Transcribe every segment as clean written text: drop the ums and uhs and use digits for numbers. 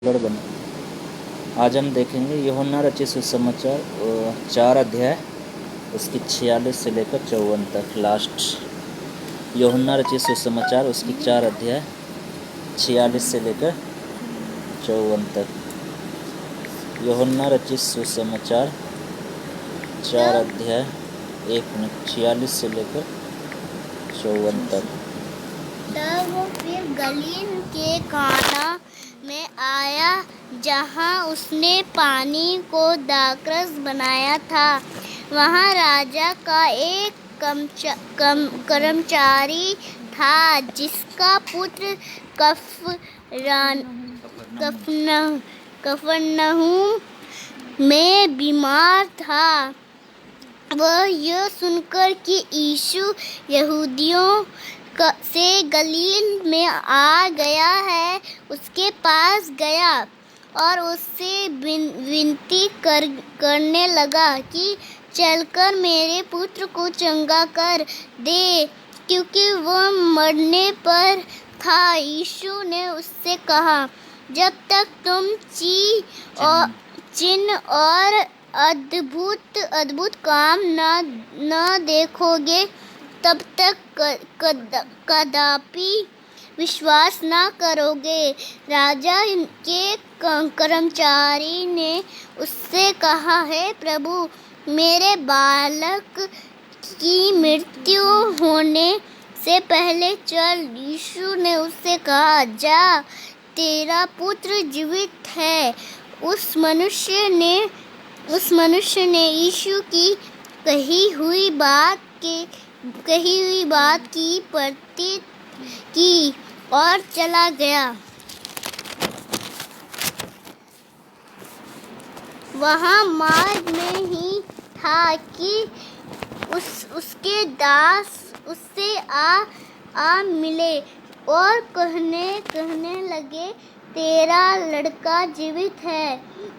बना। आज हम देखेंगे यूहन्ना रचित सुसमाचार 4 अध्याय उसकी 46 से लेकर 54 तक। लास्ट यूहन्ना रचित सुसमाचार उसकी 4 अध्याय 46 से लेकर 54 तक। यूहन्ना रचित सुसमाचार 4 अध्याय 46 से लेकर 54 तक। तब वो फिर गलील के काना में आया जहाँ उसने पानी को दाखरस बनाया था। वहाँ राजा का एक कर्मचारी था जिसका पुत्र कफरनहूम में बीमार था। वह यह सुनकर कि यीशु यहूदियों से गलील में आ गया है, उसके पास गया और उससे विनती करने लगा कि चलकर मेरे पुत्र को चंगा कर दे, क्योंकि वह मरने पर था। यीशु ने उससे कहा, जब तक तुम चिन्ह और अद्भुत काम न देखोगे तब तक कदापि विश्वास न करोगे। राजा के कर्मचारी ने उससे कहा, हे प्रभु, मेरे बालक की मृत्यु होने से पहले चल। यीशु ने उससे कहा, जा, तेरा पुत्र जीवित है। उस मनुष्य ने यीशु की कही हुई बात की प्रतीति की और चला गया। वहाँ मार्ग में ही था कि उसके दास उससे आ मिले और कहने लगे, तेरा लड़का जीवित है।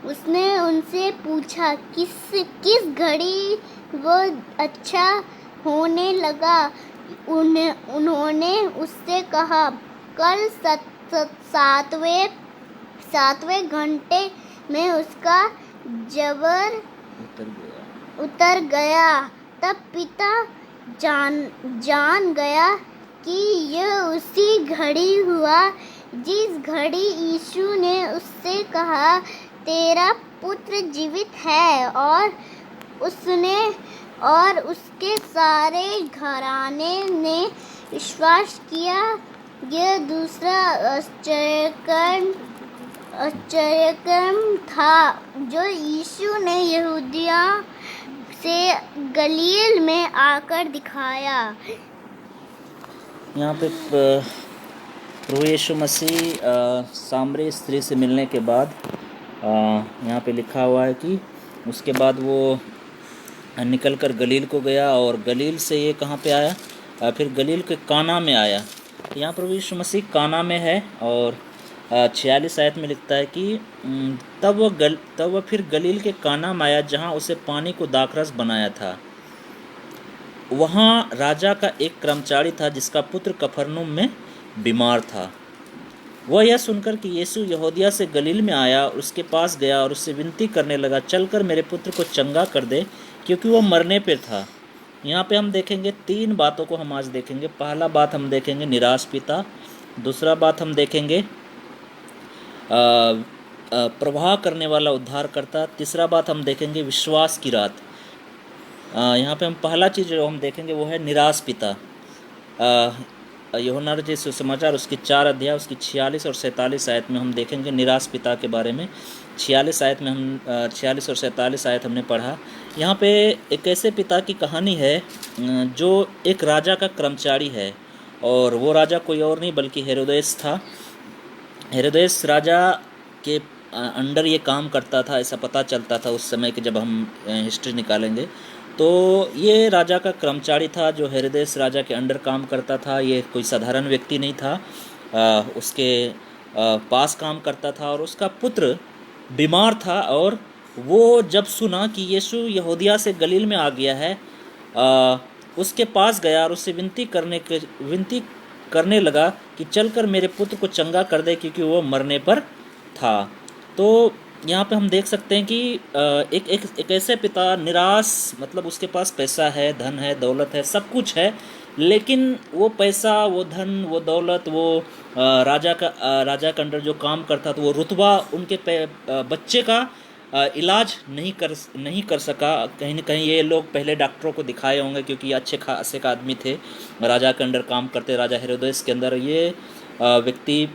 उसने उनसे पूछा, किस घड़ी वो अच्छा होने लगा? उन्होंने उससे कहा, कल 7वें घंटे में उसका जबर उतर गया। तब पिता जान गया कि यह उसी घड़ी हुआ जिस घड़ी यीशु ने उससे कहा, तेरा पुत्र जीवित है। और उसके सारे घराने ने विश्वास किया। यह दूसरा आश्चर्यक्रम था जो यीशु ने यहूदिया से गलील में आकर दिखाया। यहाँ पे प्रभु यीशु मसीह सामरी स्त्री से मिलने के बाद यहाँ पे लिखा हुआ है कि उसके बाद वो निकल कर गलील को गया और गलील से ये कहाँ पे आया? फिर गलील के काना में आया। यहाँ प्रभु यीशु मसीह काना में है और 46 आयत में लिखता है कि तब वह फिर गलील के काना में आया जहाँ उसे पानी को दाखरस बनाया था। वहाँ राजा का एक कर्मचारी था जिसका पुत्र कफरनहूम में बीमार था। वह यह सुनकर कि यीशु यहूदिया से गलील में आया, उसके पास गया और उससे विनती करने लगा, चलकर मेरे पुत्र को चंगा कर दे, क्योंकि वह मरने पर था। यहाँ पे हम देखेंगे 3 बातों को हम आज देखेंगे। पहला बात हम देखेंगे निराश पिता, दूसरा बात हम देखेंगे प्रवाह करने वाला उद्धारकर्ता, तीसरा बात हम देखेंगे विश्वास की रात। यहाँ पे हम पहला चीज़ जो हम देखेंगे वो है निराश पिता। यूहन्ना रचित सुसमाचार उसकी 4 अध्याय उसकी 46 और 47 आयत में हम देखेंगे निराश पिता के बारे में। 46 आयत में हम 46 और 47 आयत हमने पढ़ा। यहाँ पे एक ऐसे पिता की कहानी है जो एक राजा का कर्मचारी है और वो राजा कोई और नहीं बल्कि हेरोदेस था। हेरोदेस राजा के अंडर ये काम करता था, ऐसा पता चलता था उस समय के जब हम हिस्ट्री निकालेंगे तो ये राजा का कर्मचारी था जो हेरोदेस राजा के अंडर काम करता था। ये कोई साधारण व्यक्ति नहीं था, उसके पास काम करता था और उसका पुत्र बीमार था। और वो जब सुना कि यीशु यहूदिया से गलील में आ गया है, उसके पास गया और उससे विनती करने लगा कि चलकर मेरे पुत्र को चंगा कर दे, क्योंकि वो मरने पर था। तो यहाँ पे हम देख सकते हैं कि एक ऐसे पिता निराश, मतलब उसके पास पैसा है, धन है, दौलत है, सब कुछ है, लेकिन वो पैसा, वो धन, वो दौलत, वो राजा के अंडर जो काम करता था, वो रुतबा उनके बच्चे का इलाज नहीं कर सका। कहीं ना कहीं ये लोग पहले डॉक्टरों को दिखाए होंगे, क्योंकि ये अच्छे खासे का आदमी थे, राजा के अंडर काम करते, राजा हेरोदेस के अंदर। ये व्यक्ति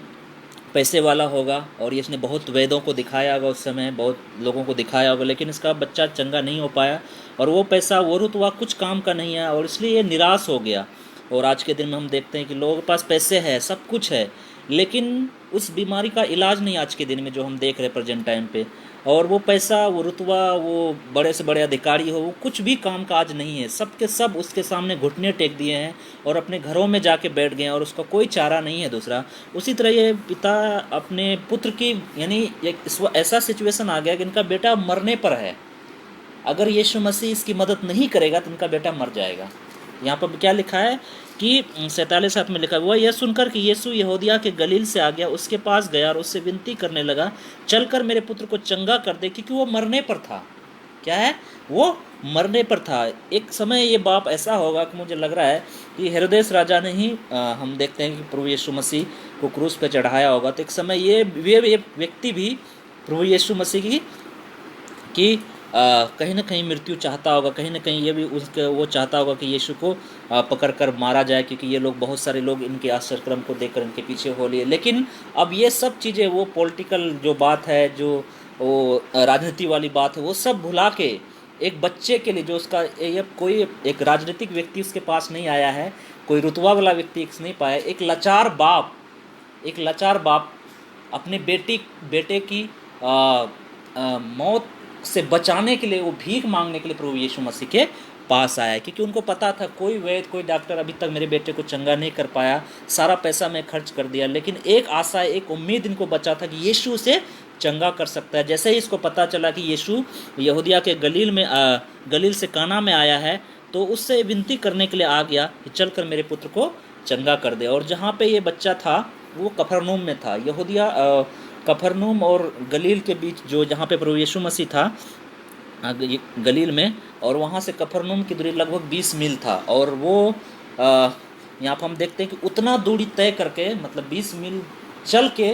पैसे वाला होगा और ये इसने बहुत वैद्यों को दिखाया होगा, उस समय बहुत लोगों को दिखाया होगा, लेकिन इसका बच्चा चंगा नहीं हो पाया, और वो पैसा, वो रुतबा कुछ काम का नहीं है, और इसलिए ये निराश हो गया। और आज के दिन में हम देखते हैं कि लोगों के पास पैसे है, सब कुछ है, लेकिन उस बीमारी का इलाज नहीं आज के दिन में जो हम देख रहे हैं प्रेजेंट टाइम पे। और वो पैसा, वो रुतबा, वो बड़े से बड़े अधिकारी हो, वो कुछ भी काम का आज नहीं है। सब के सब उसके सामने घुटने टेक दिए हैं और अपने घरों में जाके बैठ गए हैं, और उसका कोई चारा नहीं है दूसरा। उसी तरह ये पिता अपने पुत्र की, यानी एक ऐसा सिचुएशन आ गया कि इनका बेटा मरने पर है, अगर यीशु मसीह इसकी मदद नहीं करेगा तो इनका बेटा मर जाएगा। यहाँ पर क्या लिखा है कि 47 में लिखा हुआ, यह सुनकर कि यीशु यहूदिया के गलील से आ गया, उसके पास गया और उससे विनती करने लगा, चलकर मेरे पुत्र को चंगा कर दे, क्योंकि वो मरने पर था। क्या है? वो मरने पर था। एक समय ये बाप ऐसा होगा कि मुझे लग रहा है कि हेरोदेस राजा ने ही हम देखते हैं कि प्रभु यीशु मसीह को क्रूस पे चढ़ाया होगा। तो एक समय ये व्यक्ति भी प्रभु यीशु मसीह की कहीं ना कहीं मृत्यु चाहता होगा, कहीं ना कहीं ये भी उसके वो चाहता होगा कि यीशु को पकड़ कर मारा जाए, क्योंकि ये लोग, बहुत सारे लोग इनके आश्चर्यक्रम को देखकर इनके पीछे हो लिए। लेकिन अब ये सब चीज़ें, वो पॉलिटिकल जो बात है, जो वो राजनीति वाली बात है, वो सब भुला के एक बच्चे के लिए, जो उसका ये कोई एक राजनीतिक व्यक्ति उसके पास नहीं आया है, कोई रुतबा वाला व्यक्ति नहीं पाया, एक लाचार बाप अपने बेटे की मौत से बचाने के लिए, वो भीख मांगने के लिए प्रभु यीशु मसीह के पास आया, क्योंकि उनको पता था कोई वैद्य, कोई डॉक्टर अभी तक मेरे बेटे को चंगा नहीं कर पाया, सारा पैसा मैं खर्च कर दिया, लेकिन एक आशा, एक उम्मीद इनको बचा था कि यीशु उसे चंगा कर सकता है। जैसे ही इसको पता चला कि यीशु यहूदिया के गलील से काना में आया है, तो उससे विनती करने के लिए आ गया कि चल कर मेरे पुत्र को चंगा कर दे। और जहाँ पे ये बच्चा था वो कफरनहूम में था। यहूदिया कफरनहूम और गलील के बीच, जो जहाँ पे प्रभु यीशु मसीह था गलील में, और वहाँ से कफरनहूम की दूरी लगभग 20 मील था। और वो यहाँ पर हम देखते हैं कि उतना दूरी तय करके, मतलब 20 मील चल के,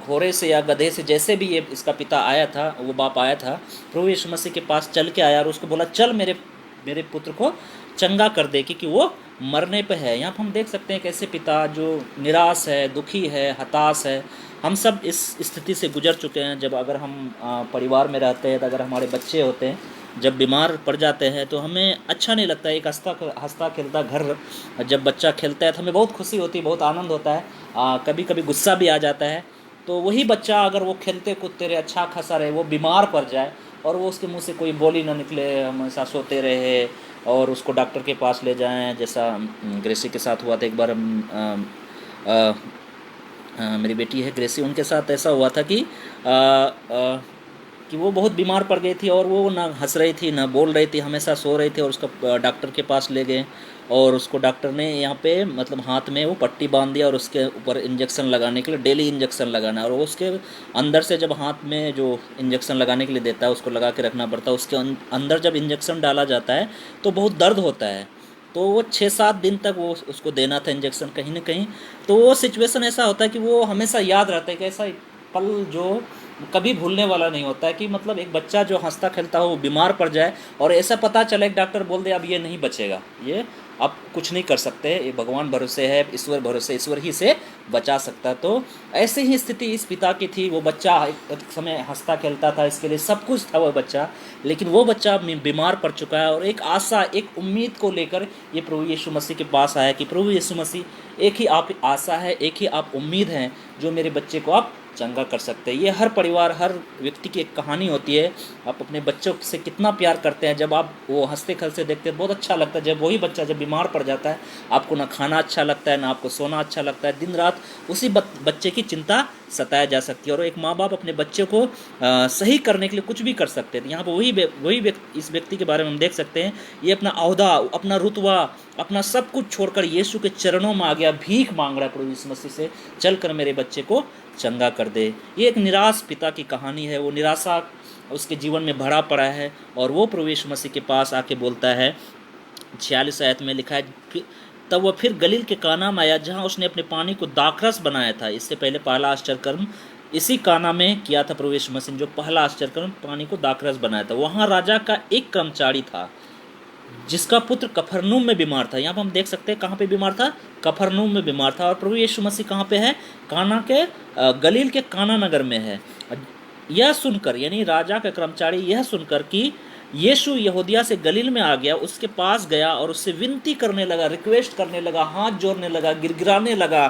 घोड़े से या गधे से, जैसे भी ये इसका पिता आया था, वो बाप आया था, प्रभु यीशु मसीह के पास चल के आया और उसको बोला, चल मेरे पुत्र को चंगा कर दे, क्योंकि वो मरने पे है। यहाँ पर हम देख सकते हैं कैसे पिता जो निराश है, दुखी है, हताश है। हम सब इस स्थिति से गुजर चुके हैं। जब अगर हम परिवार में रहते हैं, तो अगर हमारे बच्चे होते हैं, जब बीमार पड़ जाते हैं, तो हमें अच्छा नहीं लगता। एक हंसता खेलता घर जब बच्चा खेलता है तो हमें बहुत खुशी होती है, बहुत आनंद होता है, कभी कभी गुस्सा भी आ जाता है। तो वही बच्चा अगर वो खेलते कूदते रहे, अच्छा खासा रहे, वो बीमार पड़ जाए और वो उसके मुंह से कोई बोली ना निकले, हमेशा सोते रहे, और उसको डॉक्टर के पास ले जाएं, जैसा ग्रेसी के साथ हुआ था एक बार। मेरी बेटी है ग्रेसी, उनके साथ ऐसा हुआ था कि वो बहुत बीमार पड़ गई थी, और वो ना हंस रही थी, ना बोल रही थी, हमेशा सो रही थी। और उसका डॉक्टर के पास ले गए, और उसको डॉक्टर ने यहाँ पे, मतलब हाथ में वो पट्टी बांध दिया, और उसके ऊपर इंजेक्शन लगाने के लिए, डेली इंजेक्शन लगाना है। और उसके अंदर से जब हाथ में जो इंजेक्शन लगाने के लिए देता है, उसको लगा के रखना पड़ता है। उसके अंदर जब इंजेक्शन डाला जाता है तो बहुत दर्द होता है। तो वो 6-7 दिन तक वो उसको देना था इंजेक्शन कहीं ना कहीं। तो वो सिचुएशन ऐसा होता है कि वो हमेशा याद रहता है कि ऐसा पल जो कभी भूलने वाला नहीं होता है, कि मतलब एक बच्चा जो हंसता खेलता हो वो बीमार पड़ जाए, और ऐसा पता चले, एक डॉक्टर बोल दे अब ये नहीं बचेगा, ये अब कुछ नहीं कर सकते, ये भगवान भरोसे है, ईश्वर भरोसे, ईश्वर ही से बचा सकता है। तो ऐसे ही स्थिति इस पिता की थी। वो बच्चा एक समय हंसता खेलता था, इसके लिए सब कुछ था वो बच्चा, लेकिन वो बच्चा बीमार पड़ चुका है। और एक आशा, एक उम्मीद को लेकर ये प्रभु यीशु मसीह के पास आया कि प्रभु यीशु मसीह, एक ही आप आशा है, एक ही आप उम्मीद हैं जो मेरे बच्चे को आप चंगा कर सकते हैं। ये हर परिवार, हर व्यक्ति की एक कहानी होती है। आप अपने बच्चों से कितना प्यार करते हैं, जब आप वो हंसते खेलते देखते हैं बहुत अच्छा लगता है। जब वही बच्चा जब बीमार पड़ जाता है, आपको ना खाना अच्छा लगता है, ना आपको सोना अच्छा लगता है, दिन रात उसी बच्चे की चिंता सताया जा सकती है। और एक माँ बाप अपने बच्चे को सही करने के लिए कुछ भी कर सकते हैं। यहाँ पर वही इस व्यक्ति के बारे में हम देख सकते हैं, ये अपना औहदा, अपना रुतबा, अपना सब कुछ छोड़कर यीशु के चरणों में आ गया, भीख मांग रहा है प्रभु यीशु मसीह से, चल कर मेरे बच्चे को चंगा कर दे। ये एक निराश पिता की कहानी है। वो निराशा उसके जीवन में भरा पड़ा है और वो प्रभु यीशु मसीह के पास आके बोलता है, 46 आयत में लिखा है, तब वह फिर गलील के काना में आया जहाँ उसने अपने पानी को दाखरस बनाया था। इससे पहले पहला आश्चर्य कर्म इसी काना में किया था प्रभु यीशु मसीह ने, जो पहला आश्चर्य कर्म पानी को दाखरस बनाया था। वहाँ राजा का एक कर्मचारी था जिसका पुत्र कफरनूम में बीमार था। यहाँ पर हम देख सकते हैं कहाँ पे बीमार था, कफरनूम में बीमार था। और प्रभु यीशु मसीह कहाँ पे है, काना के गलील के काना नगर में है। यह सुनकर, यानी राजा का कर्मचारी यह सुनकर कि यीशु यहूदिया से गलील में आ गया, उसके पास गया और उससे विनती करने लगा, रिक्वेस्ट करने लगा, हाथ जोड़ने लगा, गिड़गिड़ाने लगा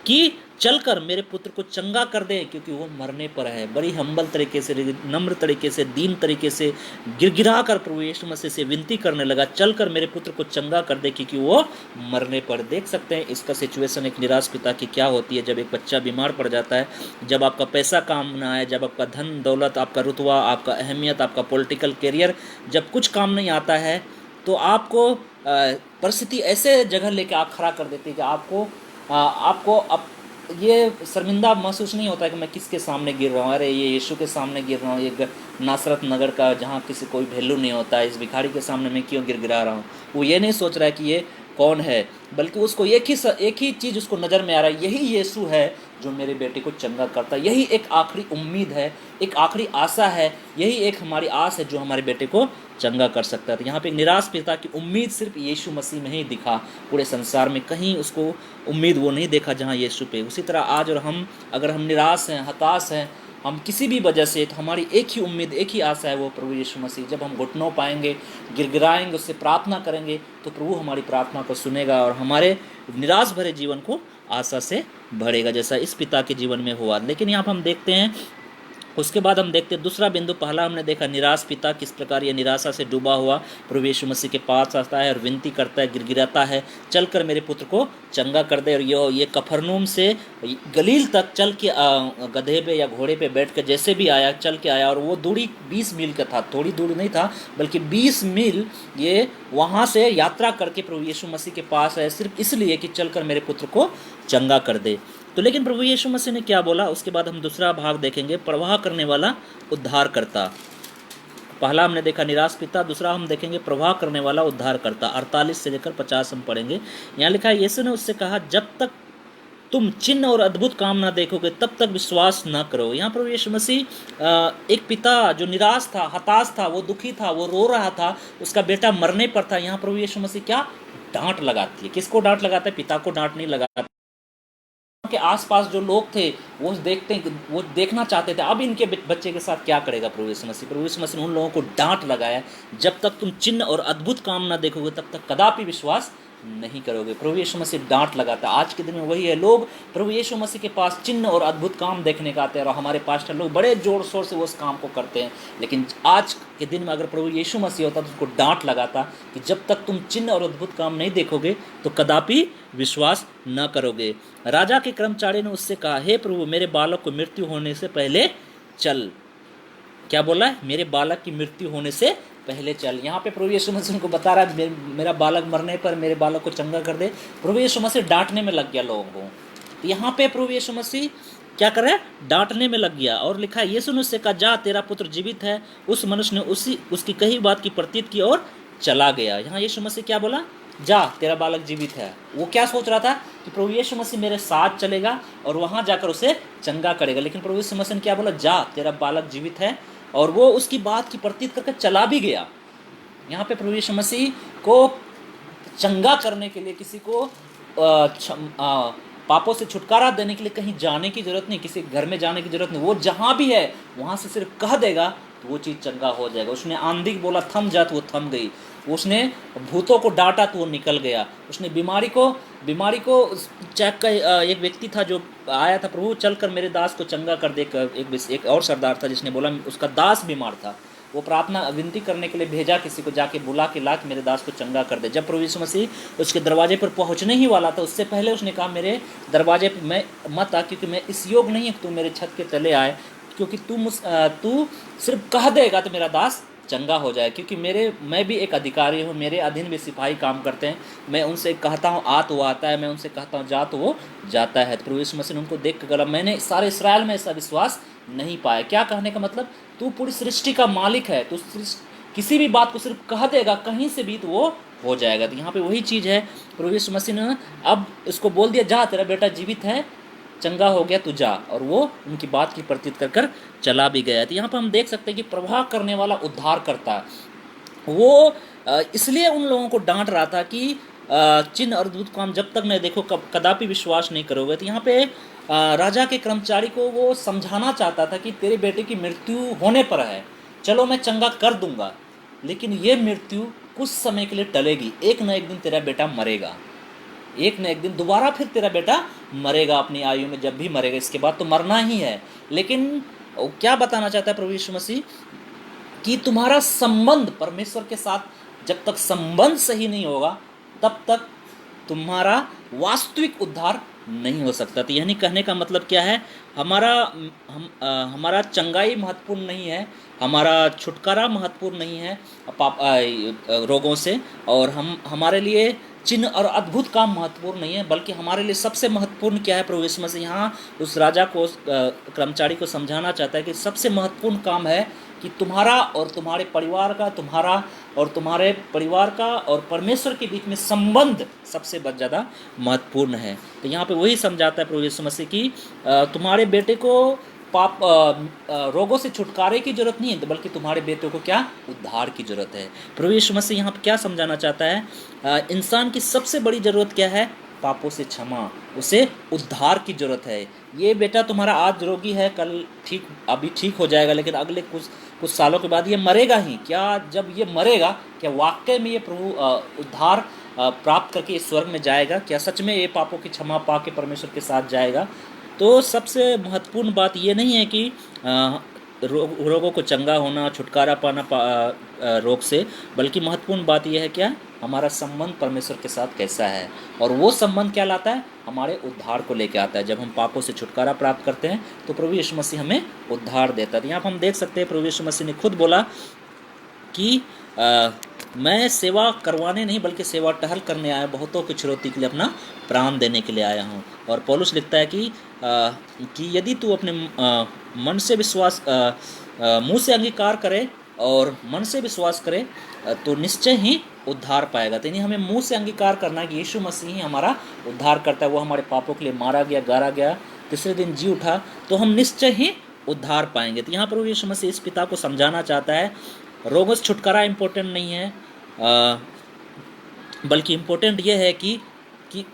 कि चलकर मेरे पुत्र को चंगा कर दे क्योंकि वो मरने पर है। बड़ी हम्बल तरीके से, नम्र तरीके से, दीन तरीके से गिड़गिड़ा कर प्रभु यीशु मसीह से विनती करने लगा, चलकर मेरे पुत्र को चंगा कर दे क्योंकि वो मरने पर। देख सकते हैं इसका सिचुएशन एक निराश पिता की क्या होती है जब एक बच्चा बीमार पड़ जाता है, जब आपका पैसा काम ना आए, जब आपका धन दौलत, आपका रुतबा, आपका अहमियत, आपका पॉलिटिकल कैरियर, जब कुछ काम नहीं आता है तो आपको परिस्थिति ऐसे जगह लेके आप खड़ा कर देती है कि आपको अब ये शर्मिंदा महसूस नहीं होता है कि मैं किसके सामने गिर रहा हूँ, अरे ये यीशु के सामने गिर रहा हूँ, एक नासरत नगर का जहाँ किसी कोई वैल्यू नहीं होता है, इस भिखारी के सामने मैं क्यों गिरा रहा हूँ। वो ये नहीं सोच रहा है कि ये कौन है, बल्कि उसको एक ही चीज़ उसको नज़र में आ रहा है, यही यीशु है जो मेरे बेटे को चंगा करता है। यही एक आखिरी उम्मीद है, एक आखिरी आशा है, यही एक हमारी आस है जो हमारे बेटे को चंगा कर सकता है। तो यहाँ पे निराश पिता की उम्मीद सिर्फ यीशु मसीह में ही दिखा, पूरे संसार में कहीं उसको उम्मीद वो नहीं देखा जहाँ यीशु पे। उसी तरह आज और हम, अगर हम निराश हैं, हताश हैं, हम किसी भी वजह से, तो हमारी एक ही उम्मीद, एक ही आशा है, वो प्रभु यीशु मसीह। जब हम घुटनों पाएंगे, गिड़गिड़ाएंगे, उससे प्रार्थना करेंगे तो प्रभु हमारी प्रार्थना को सुनेगा और हमारे निराश भरे जीवन को आशा से भरेगा, जैसा इस पिता के जीवन में हुआ। लेकिन यहाँ पर हम देखते हैं, उसके बाद हम देखते हैं दूसरा बिंदु। पहला हमने देखा निराश पिता किस प्रकार ये निराशा से डूबा हुआ प्रभु यीशु मसीह के पास आता है और विनती करता है, गिड़गिड़ाता है, चलकर मेरे पुत्र को चंगा कर दे। और ये कफरनूम से गलील तक चल के गधे पे या घोड़े पे बैठ कर जैसे भी आया, चल के आया। और वो दूरी 20 मील का था, थोड़ी दूर नहीं था, बल्कि 20 मील ये वहाँ से यात्रा करके प्रभु यीशु मसीह के पास है, सिर्फ इसलिए कि चलकर मेरे पुत्र को चंगा कर दे। तो लेकिन प्रभु यीशु मसीह ने क्या बोला, उसके बाद हम दूसरा भाग देखेंगे, प्रवाह करने वाला उद्धार करता। पहला हमने देखा निराश पिता, दूसरा हम देखेंगे प्रवाह करने वाला उद्धार करता। 48 से लेकर 50 हम पढ़ेंगे। यहाँ लिखा है, यीशु ने उससे कहा, जब तक तुम चिन्ह और अद्भुत काम ना देखोगे तब तक विश्वास ना करो। यहाँ प्रभु यीशु मसीह एक पिता जो निराश था, हताश था, वो दुखी था, वो रो रहा था, उसका बेटा मरने पर था। यहाँ प्रभु यीशु मसीह क्या डांट लगाती है, किसको डांट लगाता है, पिता को डांट नहीं लगाता। के आसपास जो लोग थे वो देखना चाहते थे अब इनके बच्चे के साथ क्या करेगा प्रभु यीशु मसीह। प्रभु यीशु मसीह ने उन लोगों को डांट लगाया, जब तक तुम चिन्ह और अद्भुत काम ना देखोगे तब तक कदापि विश्वास नहीं करोगे। प्रभु यीशु मसीह डांट लगाता है। आज के दिन में वही है, लोग प्रभु यीशु मसीह के पास चिन्ह और अद्भुत काम देखने का आते हैं और हमारे पास्टर लोग बड़े जोर शोर से उस काम को करते हैं। लेकिन आज के दिन में अगर प्रभु यीशु मसीह होता तो उसको डांट लगाता कि जब तक तुम चिन्ह और अद्भुत काम नहीं देखोगे तो कदापि विश्वास न करोगे। राजा के कर्मचारी ने उससे कहा, हे प्रभु, मेरे बालक को मृत्यु होने से पहले चल। क्या बोला है, मेरे बालक की मृत्यु होने से पहले चल। यहाँ पे प्रभु यीशु मसीह को बता रहा है, मेरा बालक मरने पर मेरे बालक को चंगा कर दे। प्रभु यीशु मसीह डांटने में लग गया लोगों को। तो यहाँ पे प्रभु यीशु मसीह क्या कर रहा है, डांटने में लग गया। और लिखा है, यीशु ने उससे कहा, जा, तेरा पुत्र जीवित है। उस मनुष्य ने उसकी कही बात की प्रतीत की और चला गया। यहाँ यीशु मसीह क्या बोला, जा, तेरा बालक जीवित है। वो क्या सोच रहा था कि प्रभु यीशु मसीह मेरे साथ चलेगा और वहाँ जाकर उसे चंगा करेगा। लेकिन प्रभु यीशु मसीह ने क्या बोला, जा, तेरा बालक जीवित है। और वो उसकी बात की प्रतीत करके चला भी गया। यहाँ पे प्रभु यीशु मसीह को चंगा करने के लिए, किसी को पापों से छुटकारा देने के लिए कहीं जाने की जरूरत नहीं, किसी घर में जाने की जरूरत नहीं। वो जहाँ भी है वहाँ से सिर्फ कह देगा तो वो चीज़ चंगा हो जाएगा। उसने आंधी बोला थम जा तो वो थम गई। उसने भूतों को डांटा तो वो निकल गया। उसने बीमारी को चेक का एक व्यक्ति था जो आया था, प्रभु चलकर मेरे दास को चंगा कर दे। एक और सरदार था जिसने बोला उसका दास बीमार था, वो प्रार्थना विनती करने के लिए भेजा किसी को, जाके बुला के ला के मेरे दास को चंगा कर दे। जब प्रभु यीशु मसीह उसके दरवाजे पर पहुंचने ही वाला था, उससे पहले उसने कहा, मेरे दरवाजे पर मैं मत आ, क्योंकि मैं इस योग नहीं है कि तू मेरे छत के तले आए, क्योंकि तू सिर्फ कह देगा तो मेरा दास चंगा हो जाए, क्योंकि मैं भी एक अधिकारी हूँ, मेरे अधीन भी सिपाही काम करते हैं, मैं उनसे कहता हूँ आ तो वो आता है, मैं उनसे कहता हूँ जा तो वो जाता है। तो प्रभु यीशु मसीह ने उनको देख कर, मैंने सारे इसराइल में ऐसा विश्वास नहीं पाया। क्या कहने का मतलब, तू पूरी सृष्टि का मालिक है, तू किसी भी बात को सिर्फ कह देगा कहीं से भी तो वो हो जाएगा। तो यहाँ पे वही चीज़ है, प्रभु यीशु मसीह ने अब इसको बोल दिया, जा तेरा बेटा जीवित है, चंगा हो गया, तू जा। और वो उनकी बात की प्रतीत कर कर चला भी गया। तो यहाँ पर हम देख सकते हैं कि प्रवाह करने वाला उद्धार करता है। वो इसलिए उन लोगों को डांट रहा था कि चिन्ह और अद्भुत काम जब तक नहीं देखो कदापि विश्वास नहीं करोगे। तो यहाँ पे राजा के कर्मचारी को वो समझाना चाहता था कि तेरे बेटे की मृत्यु होने पर है, चलो मैं चंगा कर दूंगा, लेकिन ये मृत्यु कुछ समय के लिए टलेगी, एक न एक दिन तेरा बेटा मरेगा, एक न एक दिन दोबारा फिर तेरा बेटा मरेगा अपनी आयु में, जब भी मरेगा इसके बाद तो मरना ही है। लेकिन वो क्या बताना चाहता है प्रभु यीशु मसीह, कि तुम्हारा संबंध परमेश्वर के साथ जब तक संबंध सही नहीं होगा तब तक तुम्हारा वास्तविक उद्धार नहीं हो सकता। तो यानी कहने का मतलब क्या है, हमारा चंगाई महत्वपूर्ण नहीं है, हमारा छुटकारा महत्वपूर्ण नहीं है रोगों से, और हमारे लिए चिन्ह और अद्भुत काम महत्वपूर्ण नहीं है, बल्कि हमारे लिए सबसे महत्वपूर्ण क्या है। प्रभु यीशु मसीह यहाँ उस राजा को, कर्मचारी को समझाना चाहता है कि सबसे महत्वपूर्ण काम है कि तुम्हारा और तुम्हारे परिवार का, तुम्हारा और तुम्हारे परिवार का और परमेश्वर के बीच में संबंध सबसे ज़्यादा महत्वपूर्ण है। तो यहाँ पे वही समझाता है प्रभु यीशु मसीह कि तुम्हारे बेटे को पाप रोगों से छुटकारे की जरूरत नहीं है, बल्कि तुम्हारे बेटे को क्या, उद्धार की जरूरत है। प्रभु यीशु मसीह यहाँ पे क्या समझाना चाहता है, इंसान की सबसे बड़ी जरूरत क्या है, पापों से क्षमा, उसे उद्धार की जरूरत है। ये बेटा तुम्हारा आज रोगी है, कल अभी ठीक हो जाएगा, लेकिन अगले कुछ सालों के बाद ये मरेगा ही। क्या जब ये मरेगा, क्या वाकई में ये प्रभु उद्धार प्राप्त करके इस स्वर्ग में जाएगा? क्या सच में ये पापों की क्षमा पा के परमेश्वर के साथ जाएगा? तो सबसे महत्वपूर्ण बात ये नहीं है कि रोगों को चंगा होना, छुटकारा पाना रोग से, बल्कि महत्वपूर्ण बात यह है क्या, हमारा संबंध परमेश्वर के साथ कैसा है। और वो संबंध क्या लाता है, हमारे उद्धार को लेकर आता है। जब हम पापों से छुटकारा प्राप्त करते हैं तो प्रभु यीशु मसीह हमें उद्धार देता है। यहाँ पर हम देख सकते हैं प्रभु यीशु मसीह ने खुद बोला कि मैं सेवा करवाने नहीं बल्कि सेवा टहल करने आया, बहुतों की छुड़ौती के लिए अपना प्राण देने के लिए आया हूँ। और पौलुस लिखता है कि यदि तू अपने मन से विश्वास, मुंह से अंगीकार करे और मन से विश्वास करे तो निश्चय ही उद्धार पाएगा। तो हमें मुंह से अंगीकार करना है कि यीशु मसीह ही हमारा उद्धार करता है, वो हमारे पापों के लिए मारा गया, गारा गया, तीसरे दिन जी उठा, तो हम निश्चय ही उद्धार पाएंगे। तो यहाँ पर यीशु मसीह इस पिता को समझाना चाहता है, रोगों से छुटकारा इम्पोर्टेंट नहीं है, बल्कि इम्पोर्टेंट ये है कि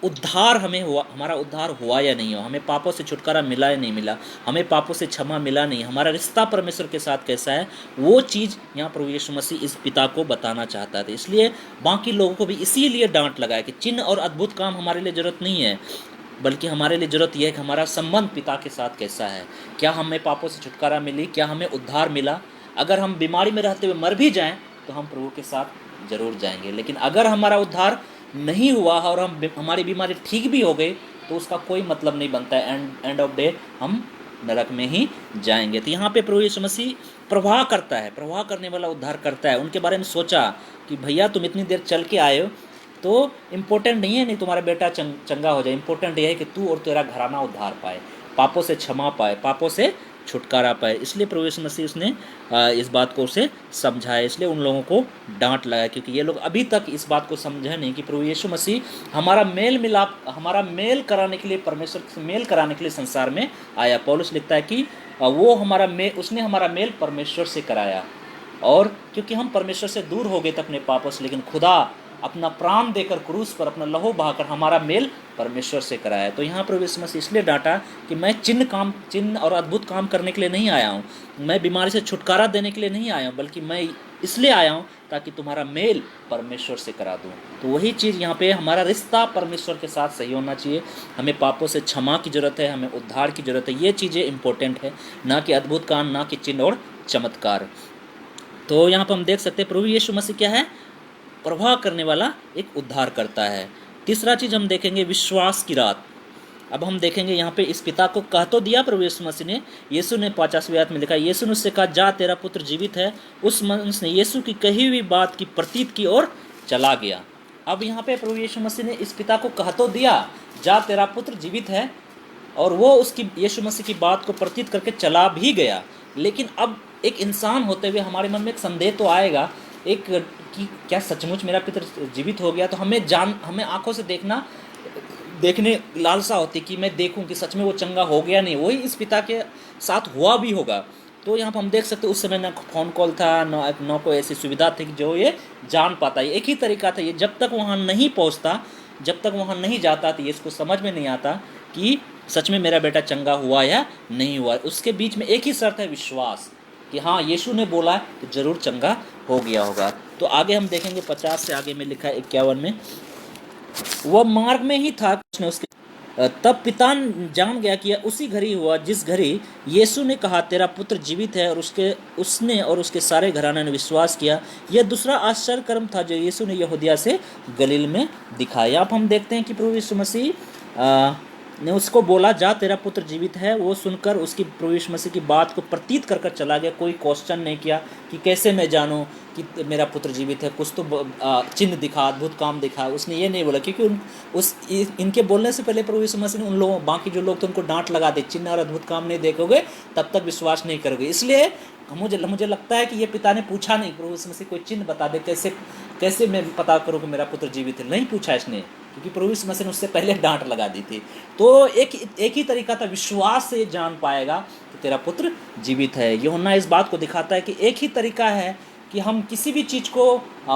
उद्धार हमें हुआ, हमारा उद्धार हुआ या नहीं हुआ, हमें पापों से छुटकारा मिला या नहीं मिला, हमें पापों से क्षमा मिला नहीं, हमारा रिश्ता परमेश्वर के साथ कैसा है, वो चीज़ यहाँ प्रभु यीशु मसीह इस पिता को बताना चाहता था। इसलिए बाकी लोगों को भी इसीलिए डांट लगाया कि चिन्ह और अद्भुत काम हमारे लिए ज़रूरत नहीं है, बल्कि हमारे लिए ज़रूरत यह है कि हमारा संबंध पिता के साथ कैसा है। क्या हमें पापों से छुटकारा मिली, क्या हमें उद्धार मिला? अगर हम बीमारी में रहते हुए मर भी जाएं तो हम प्रभु के साथ जरूर जाएंगे, लेकिन अगर हमारा उद्धार नहीं हुआ और हमारी बीमारी ठीक भी हो गई तो उसका कोई मतलब नहीं बनता है, एंड ऑफ डे हम नरक में ही जाएंगे। तो यहाँ पे प्रभु यीशु मसीह प्रवाह करता है, प्रवाह करने वाला उद्धार करता है। उनके बारे में सोचा कि भैया तुम इतनी देर चल के आए हो, तो इम्पोर्टेंट नहीं है नहीं तुम्हारा बेटा चंगा हो जाए, इम्पोर्टेंट यह है कि तू और तेरा घराना उद्धार पाए, पापों से क्षमा पाए, पापों से छुटकारा पाए। इसलिए प्रभु यीशु मसीह उसने इस बात को उसे समझाया, इसलिए उन लोगों को डांट लगाया, क्योंकि ये लोग अभी तक इस बात को समझे नहीं कि प्रभु यीशु मसीह हमारा मेल मिलाप, हमारा मेल कराने के लिए, परमेश्वर से मेल कराने के लिए संसार में आया। पौलुस लिखता है कि वो उसने हमारा मेल परमेश्वर से कराया, और क्योंकि हम परमेश्वर से दूर हो गए थे अपने पापों से, लेकिन खुदा अपना प्राण देकर क्रूस पर अपना लहू बहाकर हमारा मेल परमेश्वर से कराया। तो यहाँ प्रभु यीशु मसीह इसलिए डांटा कि मैं चिन्ह और अद्भुत काम करने के लिए नहीं आया हूँ, मैं बीमारी से छुटकारा देने के लिए नहीं आया हूँ, बल्कि मैं इसलिए आया हूँ ताकि तुम्हारा मेल परमेश्वर से करा दूँ। तो वही चीज़ यहाँ पे, हमारा रिश्ता परमेश्वर के साथ सही होना चाहिए, हमें पापों से क्षमा की ज़रूरत है, हमें उद्धार की ज़रूरत है। ये चीज़ें इंपॉर्टेंट है, ना कि अद्भुत काम, ना कि चिन्ह और चमत्कार। तो यहाँ पर हम देख सकते हैं प्रभु यीशु मसीह क्या है, प्रवाह करने वाला एक उद्धार करता है। तीसरा चीज़ हम देखेंगे, विश्वास की रात। अब हम देखेंगे यहाँ पे इस पिता को कह तो दिया प्रभु यीशु मसीह ने। यीशु ने 50वें आयत में लिखा, यीशु ने उससे कहा, जा तेरा पुत्र जीवित है। उस मनुष्य ने यीशु की कही हुई बात की प्रतीत की और चला गया। अब यहाँ पे प्रभु यीशु मसीह ने इस पिता को कह तो दिया, जा तेरा पुत्र जीवित है, और वो उसकी यीशु मसीह की बात को प्रतीत करके चला भी गया। लेकिन अब एक इंसान होते हुए हमारे मन में एक संदेह तो आएगा, एक कि क्या सचमुच मेरा पिता जीवित हो गया? तो हमें आंखों से देखने लालसा होती कि मैं देखूं कि सच में वो चंगा हो गया नहीं। वही इस पिता के साथ हुआ भी होगा। तो यहाँ पर हम देख सकते उस समय ना फ़ोन कॉल था, न कोई ऐसी सुविधा थी जो ये जान पाता। ये एक ही तरीका था, ये जब तक वहाँ नहीं पहुँचता, जब तक वहाँ नहीं जाता, तो ये इसको समझ में नहीं आता कि सच में मेरा बेटा चंगा हुआ या नहीं हुआ। उसके बीच में एक ही शर्त है, विश्वास, कि हाँ यीशु ने बोला तो ज़रूर चंगा हो गया होगा। तो आगे हम देखेंगे 50 से आगे में लिखा है 51 में, वह मार्ग में ही था, उसने उसके तब पिता जान गया कि यह उसी घड़ी हुआ जिस घड़ी यीशु ने कहा, तेरा पुत्र जीवित है, और उसने और उसके सारे घराने ने विश्वास किया। यह दूसरा आश्चर्य कर्म था जो यीशु ने यहूदिया से गलील में दिखाया। अब हम देखते हैं कि प्रभु यीशु मसीह ने उसको बोला, जा तेरा पुत्र जीवित है। वो सुनकर उसकी प्रभु यीशु मसीह की बात को प्रतीत कर कर चला गया। कोई क्वेश्चन नहीं किया कि कैसे मैं जानूं कि मेरा पुत्र जीवित है, कुछ तो चिन्ह दिखा, अद्भुत काम दिखा। उसने ये नहीं बोला, क्योंकि इनके बोलने से पहले प्रभु यीशु मसीह ने उन लोगों, बाकी जो लोग थे, उनको डांट लगा दी, चिन्ह और अद्भुत काम नहीं देखोगे तब तक विश्वास नहीं करोगे। इसलिए मुझे लगता है कि ये पिता ने पूछा नहीं, प्रभु यीशु मसीह कोई चिन्ह बता दे, कैसे मैं पता करूँ कि मेरा पुत्र जीवित है। नहीं पूछा इसने, क्योंकि प्रभु यीशु मसीह ने उससे पहले डांट लगा दी थी। तो एक ही तरीका था, विश्वास से जान पाएगा कि तेरा पुत्र जीवित है। यूहन्ना इस बात को दिखाता है कि एक ही तरीका है कि हम किसी भी चीज़ को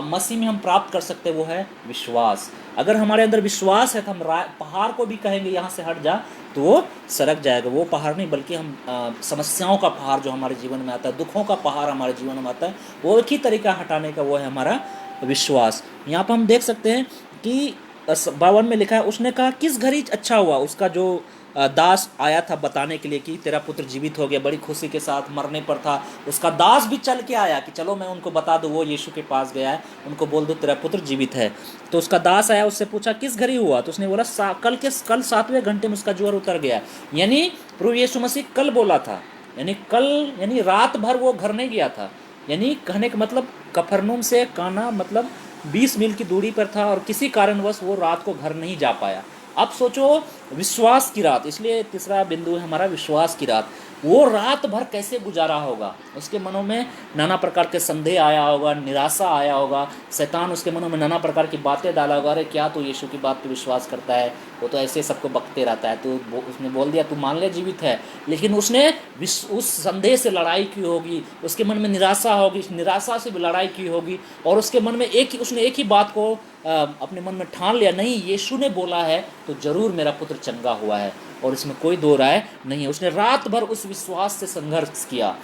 मसीह में हम प्राप्त कर सकते, वो है विश्वास। अगर हमारे अंदर विश्वास है तो हम पहाड़ को भी कहेंगे यहाँ से हट जा, तो वो सरक जाएगा। वो पहाड़ नहीं, बल्कि हम समस्याओं का पहाड़ जो हमारे जीवन में आता है, दुखों का पहाड़ हमारे जीवन में आता है, वो एक ही तरीका हटाने का, वो है हमारा विश्वास। यहाँ पर हम देख सकते हैं कि 52 में लिखा है, उसने कहा, किस घड़ी अच्छा हुआ? उसका जो दास आया था बताने के लिए कि तेरा पुत्र जीवित हो गया, बड़ी खुशी के साथ मरने पर था, उसका दास भी चल के आया कि चलो मैं उनको बता दूँ। वो यीशु के पास गया है, उनको बोल दो तेरा पुत्र जीवित है। तो उसका दास आया, उससे पूछा किस घड़ी हुआ? तो उसने बोला कल 7वें घंटे में उसका ज्वर उतर गया। यानी प्रभु यीशु मसीह कल बोला था, यानी रात भर वो घर नहीं गया था। यानी कहने का मतलब कफरनहूम से काना मतलब 20 मील की दूरी पर था, और किसी कारणवश वो रात को घर नहीं जा पाया। अब सोचो, विश्वास की रात, इसलिए तीसरा बिंदु है हमारा विश्वास की रात। वो रात भर कैसे गुजारा होगा? उसके मनों में नाना प्रकार के संदेह आया होगा, निराशा आया होगा, शैतान उसके मनों में नाना प्रकार की बातें डाला होगा। अरे क्या तू यीशु की बात पे विश्वास करता है? वो तो ऐसे सबको बकते रहता है। तो उसने बोल दिया तू मान ले जीवित है, लेकिन उसने उस संदेह से लड़ाई की होगी, उसके मन में निराशा होगी, इस निराशा से भी लड़ाई की होगी, और उसके मन में उसने एक ही बात को अपने मन में ठान लिया, नहीं यीशु ने बोला है तो जरूर मेरा पुत्र चंगा हुआ है, और इसमें कोई दो राय नहीं है। उसने रात भर उस विश्वास से संघर्ष किया,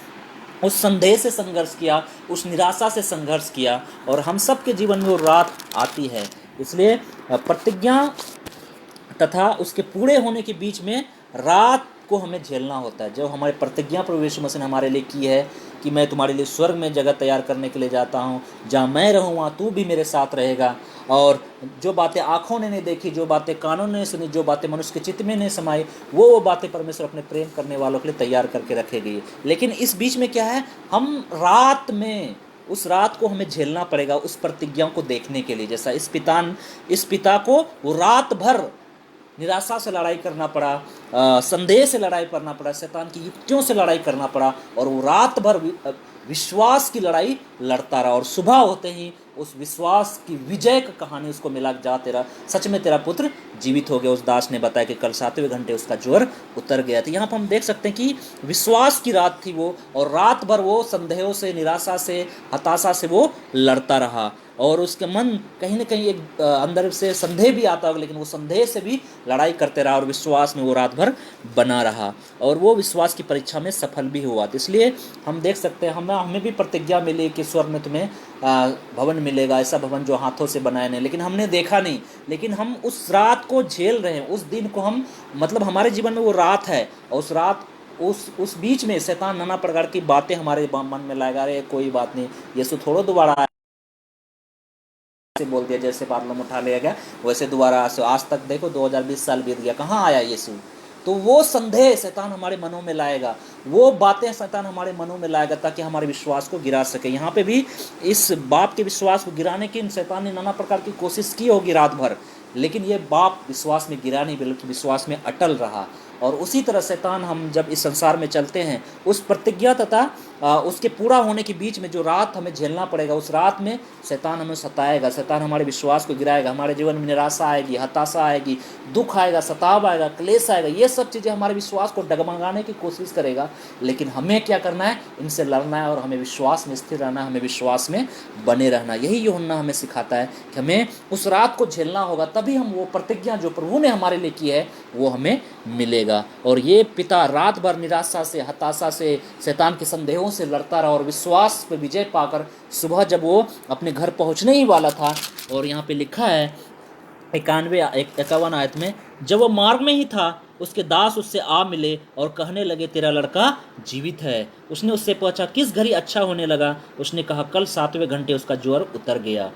उस संदेह से संघर्ष किया, उस निराशा से संघर्ष किया, और हम सब के जीवन में वो रात आती है। इसलिए प्रतिज्ञा तथा उसके पूरे होने के बीच में रात को हमें झेलना होता है। जो हमारे प्रतिज्ञा प्रभु यीशु मसीह ने हमारे लिए की है कि मैं तुम्हारे लिए स्वर्ग में जगह तैयार करने के लिए जाता हूँ, जहाँ मैं रहूँ वहाँ तू भी मेरे साथ रहेगा, और जो बातें आँखों ने नहीं देखी, जो बातें कानों ने सुनी, जो बातें मनुष्य के चित्त में नहीं समाई, वो बातें परमेश्वर अपने प्रेम करने वालों के लिए तैयार करके रखेगी। लेकिन इस बीच में क्या है, हम रात में, उस रात को हमें झेलना पड़ेगा उस प्रतिज्ञा को देखने के लिए। जैसा इस पिता को वो रात भर निराशा से लड़ाई करना पड़ा, संदेह से लड़ाई करना पड़ा, शैतान की युक्तियों से लड़ाई करना पड़ा, और वो रात भर विश्वास की लड़ाई लड़ता रहा, और सुबह होते ही उस विश्वास की विजय का कहानी उसको मिला, जा सच में तेरा पुत्र जीवित हो गया। उस दास ने बताया कि कल 7वें घंटे उसका ज्वर उतर गया था। यहाँ पर हम देख सकते हैं कि विश्वास की रात थी वो, और रात भर वो संदेहों से, निराशा से, हताशा से वो लड़ता रहा, और उसके मन कहीं ना कहीं एक अंदर से संदेह भी आता होगा, लेकिन वो संदेह से भी लड़ाई करते रहा, और विश्वास में वो रात भर बना रहा, और वो विश्वास की परीक्षा में सफल भी हुआ। तो इसलिए हम देख सकते हैं, हमें भी प्रतिज्ञा मिली कि स्वर्ग में तुम्हें भवन मिलेगा, ऐसा भवन जो हाथों से बनाए नहीं, लेकिन हमने देखा नहीं। लेकिन हम उस रात को झेल रहे हैं, उस दिन को हम, मतलब हमारे जीवन में वो रात है, और उस रात उस बीच में शैतान नाना प्रकार की बातें हमारे मन में लाएगा, अरे कोई बात नहीं, यीशु थोड़ा दोबारा से बोल दिया, जैसे बादलों उठा लिया गया वैसे दोबारा आज तक देखो 2020 साल बीत गया, कहाँ आया यीशु। तो वो संदेह शैतान हमारे मनों में लाएगा, वो बातें शैतान हमारे मनों में लाएगा ताकि हमारे विश्वास को गिरा सके। यहाँ पे भी इस बाप के विश्वास को गिराने की शैतान ने नाना प्रकार की कोशिश की होगी रात भर, लेकिन ये बाप विश्वास में गिरा नहीं बल्कि विश्वास में अटल रहा। और उसी तरह शैतान हम जब इस संसार में चलते हैं, उस प्रतिज्ञा तथा उसके पूरा होने के बीच में जो रात हमें झेलना पड़ेगा, उस रात में शैतान हमें सताएगा, शैतान हमारे विश्वास को गिराएगा, हमारे जीवन में निराशा आएगी, हताशा आएगी, दुख आएगा, सताव आएगा, क्लेश आएगा, ये सब चीज़ें हमारे विश्वास को डगमगाने की कोशिश करेगा। लेकिन हमें क्या करना है? इनसे लड़ना है और हमें विश्वास में स्थिर रहना है, हमें विश्वास में बने रहना। यही यूहन्ना हमें सिखाता है कि हमें उस रात को झेलना होगा, तभी हम वो प्रतिज्ञा जो प्रभु ने हमारे लिए की है वो हमें मिलेगा। और ये पिता रात भर निराशा से, हताशा से, शैतान के संदेहों से लड़ता रहा और विश्वास पे विजय पाकर सुबह जब वो अपने घर पहुंचने ही वाला था, और यहाँ पे लिखा है 51 आयत में, जब वो मार्ग में ही था उसके दास उससे आ मिले और कहने लगे तेरा लड़का जीवित है। उसने उससे पूछा किस घड़ी अच्छा होने लगा? उसने कहा कल 7वें घंटे उसका ज्वर उतर गया।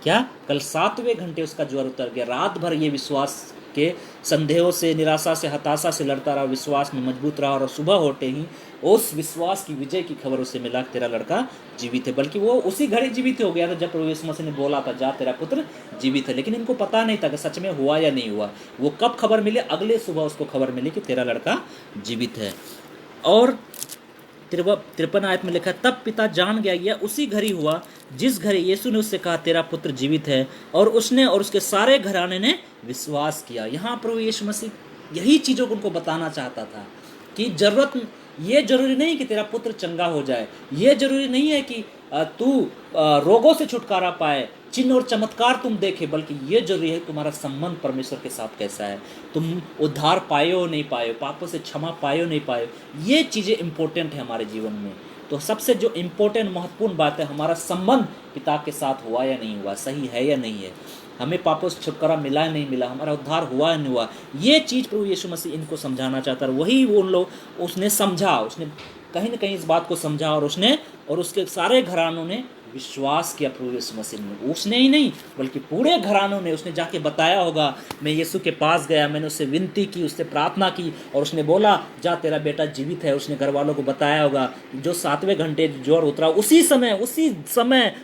क्या? कल 7वें घंटे उसका ज्वर उतर गया। रात भर ये विश्वास के संदेहों से, निराशा से, हताशा से लड़ता रहा, विश्वास में मजबूत रहा, और सुबह होते ही उस विश्वास की विजय की खबर उसे मिला, तेरा लड़का जीवित है। बल्कि वो उसी घड़ी जीवित हो गया था जब प्रभु यीशु मसीह ने बोला था जा तेरा पुत्र जीवित है। लेकिन इनको पता नहीं था कि सच में हुआ या नहीं हुआ। वो कब खबर मिली? अगले सुबह उसको खबर मिली कि तेरा लड़का जीवित है। और 53 आयत में लिखा, तब पिता जान गया यह उसी घड़ी हुआ जिस घड़ी यीशु ने उससे कहा तेरा पुत्र जीवित है, और उसने और उसके सारे घराने ने विश्वास किया। यहाँ प्रभु यीशु मसीह यही चीज़ों को उनको बताना चाहता था कि ये जरूरी नहीं कि तेरा पुत्र चंगा हो जाए, ये जरूरी नहीं है कि तू रोगों से छुटकारा पाए, चिन्ह और चमत्कार तुम देखे, बल्कि ये जरूरी है तुम्हारा संबंध परमेश्वर के साथ कैसा है, तुम उद्धार पाए हो नहीं पाए हो, पापों से क्षमा पाए हो नहीं पाए हो। ये चीज़ें इंपॉर्टेंट है हमारे जीवन में। तो सबसे जो इम्पोर्टेंट महत्वपूर्ण बात है, हमारा संबंध पिता के साथ हुआ या नहीं हुआ, सही है या नहीं है, हमें पापों से छुटकारा मिला या नहीं मिला, हमारा उद्धार हुआ या नहीं हुआ। ये चीज़ प्रभु यीशु मसीह इनको समझाना चाहता है। वही वो उन लोग उसने समझा, उसने कहीं ना कहीं इस बात को समझा, और उसके सारे घरानों ने विश्वास किया प्रभु यीशु मसीह में। उसने ही नहीं बल्कि पूरे घरानों ने। उसने जाके बताया होगा, मैं यीशु के पास गया, मैंने उससे विनती की, उससे प्रार्थना की, और उसने बोला जा तेरा बेटा जीवित है। उसने घर वालों को बताया होगा। जो 7वें घंटे ज्वर उतरा, उसी समय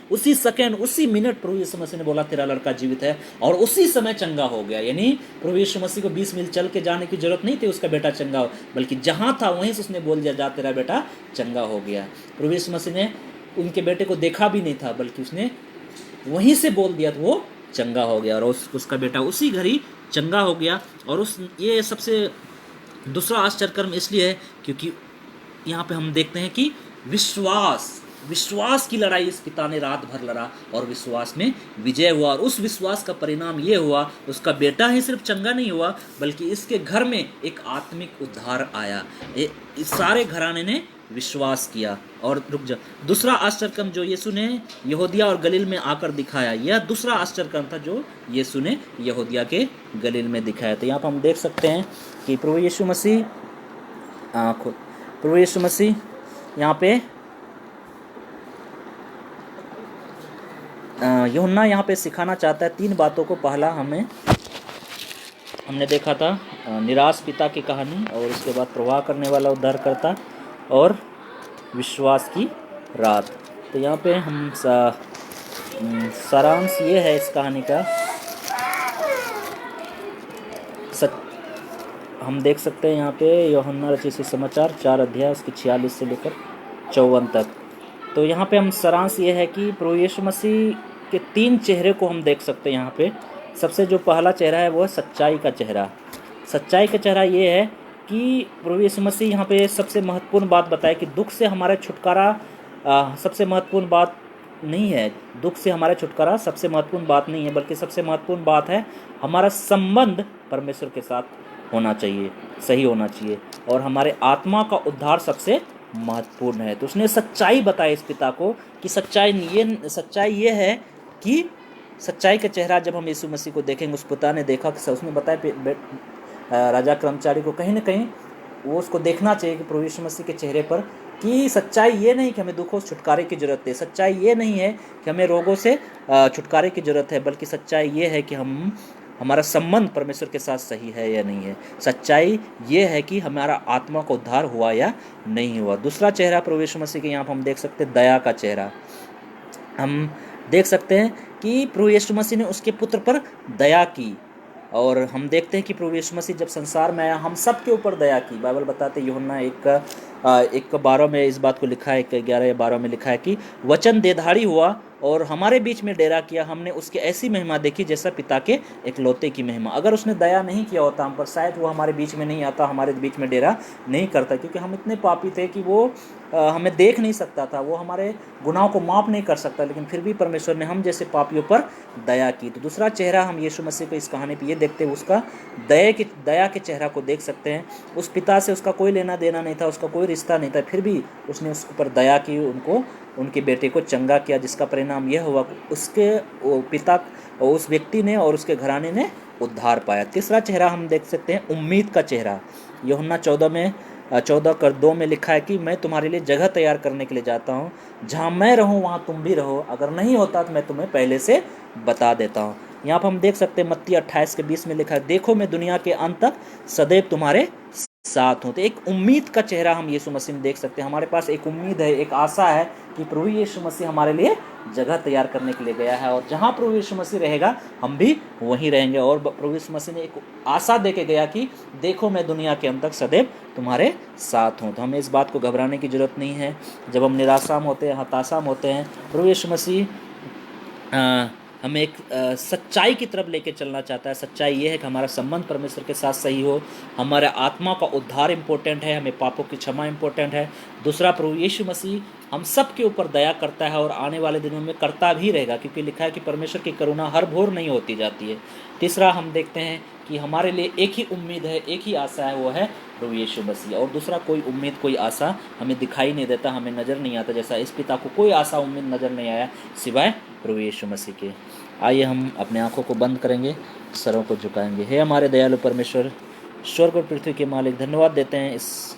उसी सेकंड, उसी मिनट प्रभु यीशु मसीह ने बोला तेरा लड़का जीवित है, और उसी समय चंगा हो गया। यानी प्रभु यीशु मसीह को 20 मील चल के जाने की जरूरत नहीं थी उसका बेटा चंगा हो, बल्कि जहाँ था वहीं से उसने बोल दिया जा तेरा बेटा चंगा हो गया। प्रभु यीशु मसीह ने उनके बेटे को देखा भी नहीं था, बल्कि उसने वहीं से बोल दिया तो वो चंगा हो गया, और उसका बेटा उसी घड़ी चंगा हो गया। और ये सबसे दूसरा आश्चर्य कर्म इसलिए है क्योंकि यहाँ पे हम देखते हैं कि विश्वास की लड़ाई इस पिता ने रात भर लड़ा और विश्वास में विजय हुआ। और उस विश्वास का परिणाम ये हुआ, उसका बेटा ही सिर्फ चंगा नहीं हुआ, बल्कि इसके घर में एक आत्मिक उद्धार आया। इस सारे घराने ने विश्वास किया। और दूसरा आश्चर्य कर्म जो यीशु ने यहूदिया और गलील में आकर दिखाया, यह दूसरा आश्चर्य कर्म था जो यीशु ने यहूदिया के गलील में दिखाया। तो यहाँ पर हम देख सकते हैं कि प्रभु यीशु मसीह यहाँ पे यूहन्ना यहाँ पे सिखाना चाहता है 3 बातों को। पहला हमने देखा था निराश पिता की कहानी, और उसके बाद प्रवाह करने वाला उद्धारकर्ता, और विश्वास की रात। तो यहाँ पे हम सारांश ये है इस कहानी का, हम देख सकते हैं यहाँ पे यूहन्ना रचित सुसमाचार 4 अध्याय उसकी 46 से लेकर 54 तक। तो यहाँ पे हम सारांश ये है कि प्रभु यीशु मसीह के 3 चेहरे को हम देख सकते हैं यहाँ पे। सबसे जो पहला चेहरा है वो है सच्चाई का चेहरा। सच्चाई का चेहरा ये है कि प्रभु यीशु मसीह यहाँ पे सबसे महत्वपूर्ण बात बताए कि दुख से हमारा छुटकारा सबसे महत्वपूर्ण बात नहीं है। दुख से हमारा छुटकारा सबसे महत्वपूर्ण बात नहीं है, बल्कि सबसे महत्वपूर्ण बात है हमारा संबंध परमेश्वर के साथ होना चाहिए, सही होना चाहिए, और हमारे आत्मा का उद्धार सबसे महत्वपूर्ण है। तो उसने सच्चाई बताई इस पिता को कि सच्चाई ये है कि सच्चाई का चेहरा जब हम यीशु मसीह को देखेंगे, उस पिता ने देखा कि उसने बताया राजा कर्मचारी को कहीं ना कहीं वो उसको देखना चाहिए कि प्रभु यीशु मसीह के चेहरे पर कि सच्चाई ये नहीं कि हमें दुखों से छुटकारे की ज़रूरत है, सच्चाई ये नहीं है कि हमें रोगों से छुटकारे की ज़रूरत है, बल्कि सच्चाई ये है कि हमारा संबंध परमेश्वर के साथ सही है या नहीं है। सच्चाई ये है कि हमारा आत्मा का उद्धार हुआ या नहीं हुआ। दूसरा चेहरा प्रभु यीशु मसीह के यहाँ पर हम देख सकते हैं, दया का चेहरा। हम देख सकते हैं कि प्रभु यीशु मसीह ने उसके पुत्र पर दया की, और हम देखते हैं कि प्रभु यीशु मसीह जब संसार में आया हम सब के ऊपर दया की। बाइबल बताते हैं यूहन्ना 1:12 में इस बात को लिखा है, 1:11 या 12 में लिखा है कि वचन देहधारी हुआ और हमारे बीच में डेरा किया, हमने उसकी ऐसी महिमा देखी जैसा पिता के एकलौते की महिमा। अगर उसने दया नहीं किया होता हम पर, शायद वो हमारे बीच में नहीं आता, हमारे बीच में डेरा नहीं करता, क्योंकि हम इतने पापी थे कि वो हमें देख नहीं सकता था, वो हमारे गुनाहों को माफ़ नहीं कर सकता, लेकिन फिर भी परमेश्वर ने हम जैसे पापियों पर दया की। तो दूसरा चेहरा हम यीशु मसीह को इस कहानी पे ये देखते हैं, उसका दया के चेहरा को देख सकते हैं। उस पिता से उसका कोई लेना देना नहीं था, उसका कोई रिश्ता नहीं था, फिर भी उसने उसके ऊपर दया की, उनके बेटे को चंगा किया, जिसका परिणाम यह हुआ उसके पिता और उस व्यक्ति ने और उसके घराने ने उद्धार पाया। तीसरा चेहरा हम देख सकते हैं, उम्मीद का चेहरा। यूहन्ना 14:2 में लिखा है कि मैं तुम्हारे लिए जगह तैयार करने के लिए जाता हूँ, जहाँ मैं रहूँ वहाँ तुम भी रहो, अगर नहीं होता तो मैं तुम्हें पहले से बता देता हूँ। यहाँ पर हम देख सकते हैं मत्ती 28:20 में लिखा है, देखो मैं दुनिया के अंत तक सदैव तुम्हारे साथ हूँ। तो एक उम्मीद का चेहरा हम यीशु मसीह में देख सकते हैं। हमारे पास एक उम्मीद है, एक आशा है कि प्रभु यीशु मसीह हमारे लिए जगह तैयार करने के लिए गया है, और जहाँ प्रभु यीशु मसीह रहेगा हम भी वहीं रहेंगे। और प्रभु यीशु मसीह ने एक आशा दे के गया कि देखो मैं दुनिया के अंत तक सदैव तुम्हारे साथ हूँ। तो हमें इस बात को घबराने की ज़रूरत नहीं है। जब हम निराशा में होते हैं, हताशा में होते हैं, प्रभु यीशु मसीह हमें एक सच्चाई की तरफ लेके चलना चाहता है। सच्चाई ये है कि हमारा संबंध परमेश्वर के साथ सही हो, हमारे आत्मा का उद्धार इम्पोर्टेंट है, हमें पापों की क्षमा इम्पोर्टेंट है। दूसरा, प्रभु यीशु मसीह हम सब के ऊपर दया करता है और आने वाले दिनों में करता भी रहेगा, क्योंकि लिखा है कि परमेश्वर की करुणा हर भोर नहीं होती जाती है। तीसरा, हम देखते हैं कि हमारे लिए एक ही उम्मीद है, एक ही आशा है, वो है प्रभु यीशु मसीह। और दूसरा कोई उम्मीद, कोई आशा हमें दिखाई नहीं देता, हमें नज़र नहीं आता। जैसा इस पिता को कोई आशा उम्मीद नज़र नहीं आया सिवाय प्रभु यीशु मसीह के। आइए हम अपने आँखों को बंद करेंगे, सरों को झुकाएंगे। हे हमारे दयालु परमेश्वर, स्वर्ग और पृथ्वी के मालिक, धन्यवाद देते हैं इस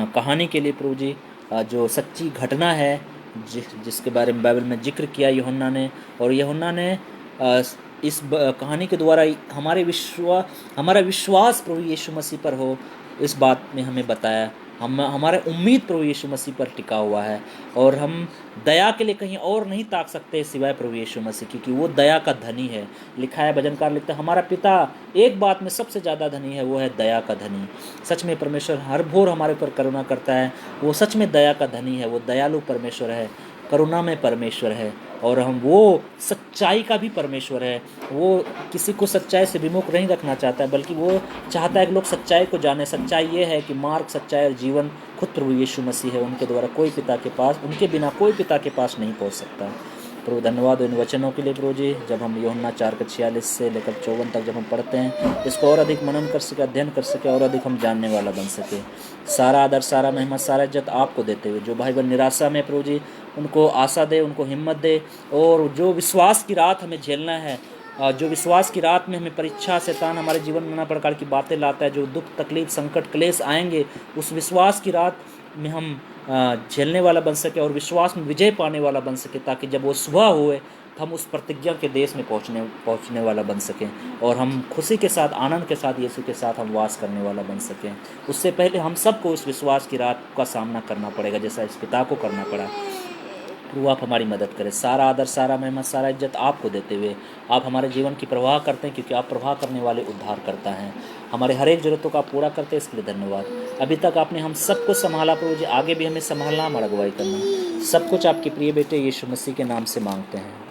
कहानी के लिए प्रभु जी, जो सच्ची घटना है जिसके बारे में बाइबल में जिक्र किया यूहन्ना ने। और यूहन्ना ने इस कहानी के द्वारा हमारा विश्वास प्रभु यीशु मसीह पर हो, इस बात में हमें बताया। हमारा उम्मीद प्रभु यीशु मसीह पर टिका हुआ है, और हम दया के लिए कहीं और नहीं ताक सकते सिवाय प्रभु यीशु मसीह, क्योंकि वो दया का धनी है। लिखा है, भजनकार लिखता है, हमारा पिता एक बात में सबसे ज़्यादा धनी है, वो है दया का धनी। सच में परमेश्वर हर भोर हमारे ऊपर करुणा करता है, वो सच में दया का धनी है, वो दयालु परमेश्वर है, करुणा में परमेश्वर है, और वो सच्चाई का भी परमेश्वर है। वो किसी को सच्चाई से विमुख नहीं रखना चाहता है, बल्कि वो चाहता है कि लोग सच्चाई को जाने। सच्चाई ये है कि मार्ग, सच्चाई और जीवन खुद प्रभु यीशु मसीह है। उनके द्वारा कोई पिता के पास, उनके बिना कोई पिता के पास नहीं पहुंच सकता। प्रभु धन्यवाद इन वचनों के लिए प्रभु जी। जब हम यूहन्ना 4:46 से लेकर 54 तक जब हम पढ़ते हैं, इसको और अधिक मनन कर सके, अध्ययन कर सके, और अधिक हम जानने वाला बन सके। सारा आदर, सारा महिमा, सारा इज्जत आपको देते हुए, जो भाई बहन निराशा में प्रभु जी, उनको आशा दे, उनको हिम्मत दे, और जो विश्वास की रात हमें झेलना है, जो विश्वास की रात में हमें परीक्षा, शैतान हमारे जीवन में नाना प्रकार की बातें लाता है, जो दुख, तकलीफ, संकट, क्लेश आएंगे, उस विश्वास की रात में हम झेलने वाला बन सके और विश्वास में विजय पाने वाला बन सके, ताकि जब वो सुबह हुए हम उस प्रतिज्ञा के देश में पहुंचने वाला बन सकें, और हम खुशी के साथ, आनंद के साथ, यीशु के साथ हम वास करने वाला बन सकें। उससे पहले हम सबको उस विश्वास की रात का सामना करना पड़ेगा, जैसा इस पिता को करना पड़ा। प्रभु आप हमारी मदद करें। सारा आदर, सारा महिमा, सारा इज्जत आपको देते हुए आप हमारे जीवन की परवाह करते हैं, क्योंकि आप परवाह करने वाले उद्धार करता हैं। हमारे हर एक जरूरतों का पूरा करते हैं, इसके लिए धन्यवाद। अभी तक आपने हम सबको संभाला प्रभु जी, आगे भी हमें संभालना, हमारा अगुवाई करना। सब कुछ आपके प्रिय बेटे यीशु मसीह के नाम से मांगते हैं।